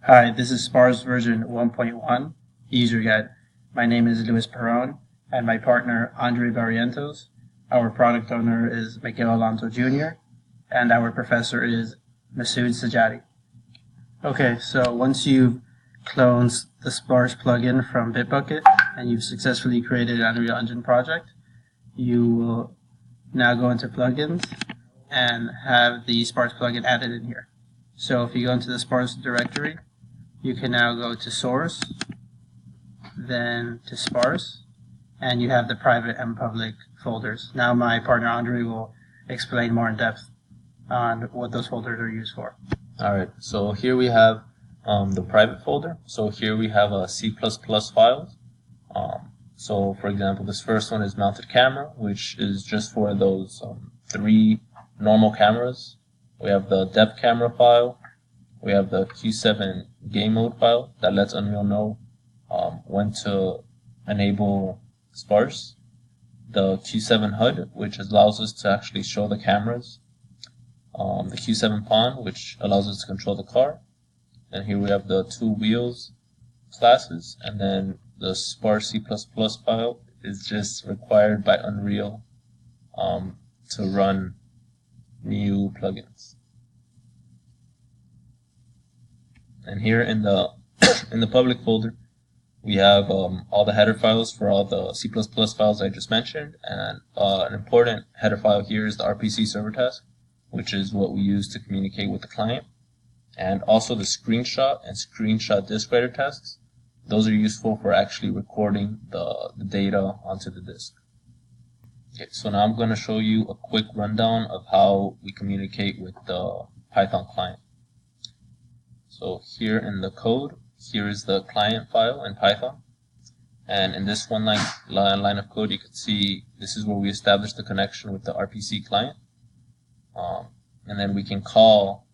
Hi, this is Sparse version 1.1 user guide. My name is Luis Perron, and my partner Andre Barrientos. Our product owner is Miguel Alonso Jr., and our professor is Masood Sajadi. Okay, so once you've cloned the Sparse plugin from Bitbucket and you've successfully created an Unreal Engine project, you will now go into plugins and have the Sparse plugin added in here. So if you go into the Sparse directory, you can now go to source, then to Sparse, and you have the private and public folders. Now my partner Andre will explain more in depth on what those folders are used for. Alright, so here we have the private folder. So here we have a C++ files. So for example, this first one is mounted camera, which is just for those 3 normal cameras. We have the depth camera file. We have the Q7 game mode file that lets Unreal know when to enable Sparse. The Q7 HUD, which allows us to actually show the cameras. The Q7 pawn, which allows us to control the car. And here we have the 2 wheels classes, and then the Sparse C++ file is just required by Unreal to run new plugins. And here in the public folder, we have all the header files for all the C++ files I just mentioned, and an important header file here is the RPC server task, which is what we use to communicate with the client, and also the screenshot and screenshot disk writer tasks. Those are useful for actually recording the data onto the disk. Okay, so now I'm going to show you a quick rundown of how we communicate with the Python client. So here in the code, here is the client file in Python. And in this one line of code, you can see this is where we establish the connection with the RPC client. And then we can call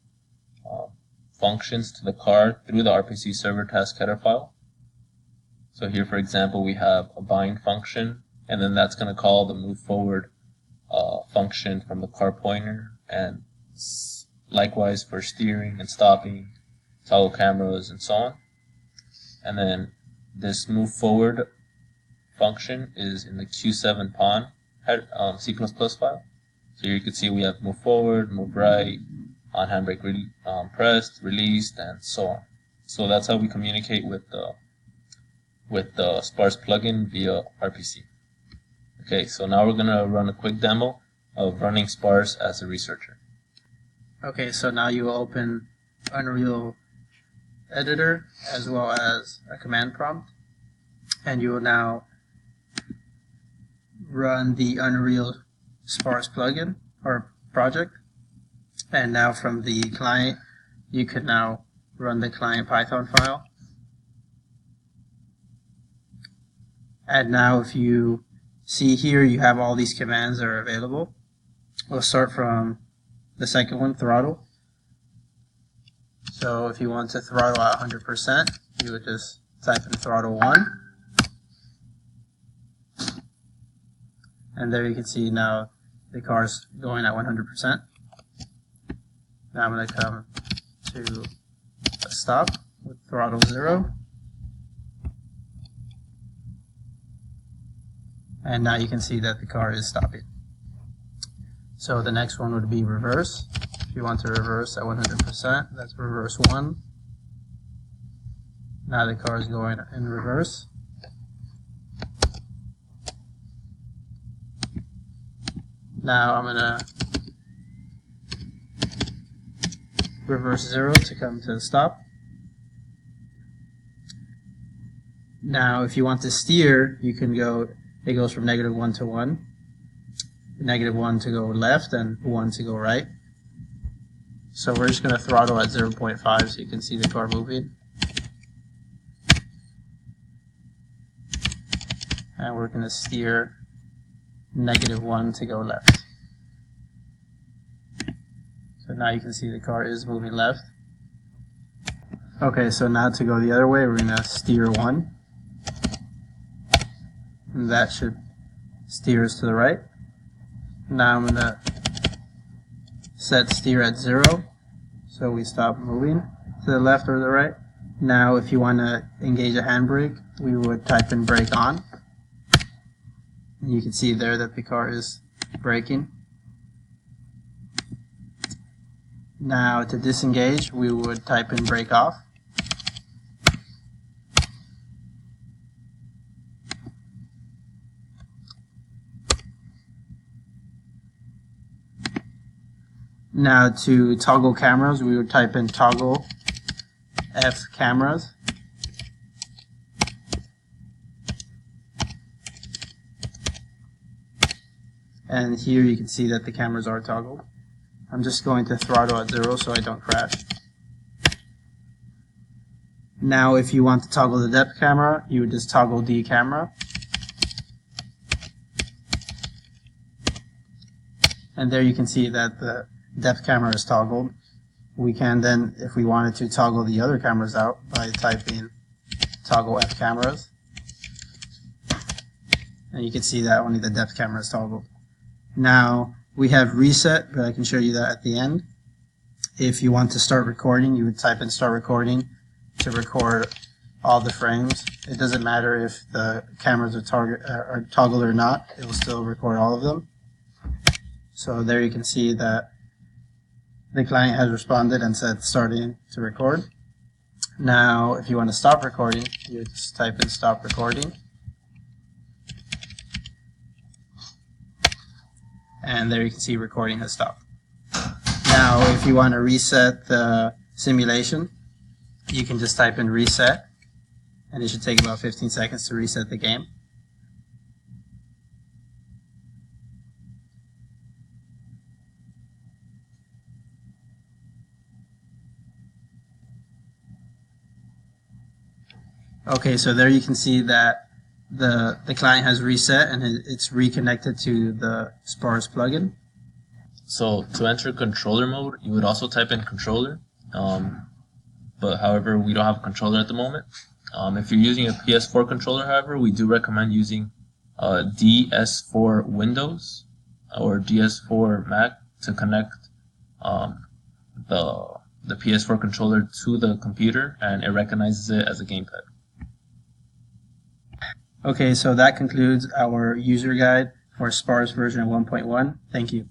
functions to the card through the RPC server task header file. So here, for example, we have a bind function, and then that's going to call the move forward function from the car pointer, and likewise for steering and stopping, toggle cameras, and so on. And then this move forward function is in the Q7 pawn C++ file. So here you can see we have move forward, move right, on handbrake pressed, released, and so on. So that's how we communicate with the Sparse plugin via RPC. Okay, so now we're going to run a quick demo of running Sparse as a researcher. Okay, so now you will open Unreal Editor as well as a command prompt, and you will now run the Unreal Sparse plugin or project. And now from the client, you can now run the client Python file. And now if you see here, you have all these commands that are available. We'll start from the second one, throttle. So if you want to throttle at 100%, you would just type in throttle 1. And there you can see now the car's going at 100%. Now I'm going to come to a stop with throttle 0. And now you can see that the car is stopping. So the next one would be reverse. If you want to reverse at 100%, that's reverse 1. Now the car is going in reverse. Now I'm going to reverse 0 to come to the stop. Now if you want to steer, you can go, it goes from -1 to 1. -1 to go left and 1 to go right. So we're just going to throttle at 0.5 so you can see the car moving. And we're going to steer -1 to go left. So now you can see the car is moving left. Okay, so now to go the other way, we're going to steer 1. And that should steer us to the right. Now I'm going to set steer at 0, so we stop moving to the left or the right. Now if you want to engage a handbrake, we would type in brake on. And you can see there that the car is braking. Now to disengage, we would type in brake off. Now to toggle cameras, we would type in toggle F cameras. And here you can see that the cameras are toggled. I'm just going to throttle at 0 so I don't crash. Now if you want to toggle the depth camera, you would just toggle D camera. And there you can see that the depth camera is toggled. We can then, if we wanted to, toggle the other cameras out by typing toggle F cameras. And you can see that only the depth camera is toggled. Now we have reset, but I can show you that at the end. If you want to start recording, you would type in start recording to record all the frames. It doesn't matter if the cameras are toggled or not, it will still record all of them. So there you can see that the client has responded and said starting to record. Now if you want to stop recording, you just type in stop recording. And there you can see recording has stopped. Now if you want to reset the simulation, you can just type in reset, and it should take about 15 seconds to reset the game. Okay, so there you can see that the client has reset and it's reconnected to the Sparse plugin. So to enter controller mode, you would also type in controller, but however, we don't have a controller at the moment. If you're using a PS4 controller, however, we do recommend using DS4 Windows or DS4 Mac to connect the PS4 controller to the computer, and it recognizes it as a gamepad. Okay, so that concludes our user guide for Sparse version 1.1. Thank you.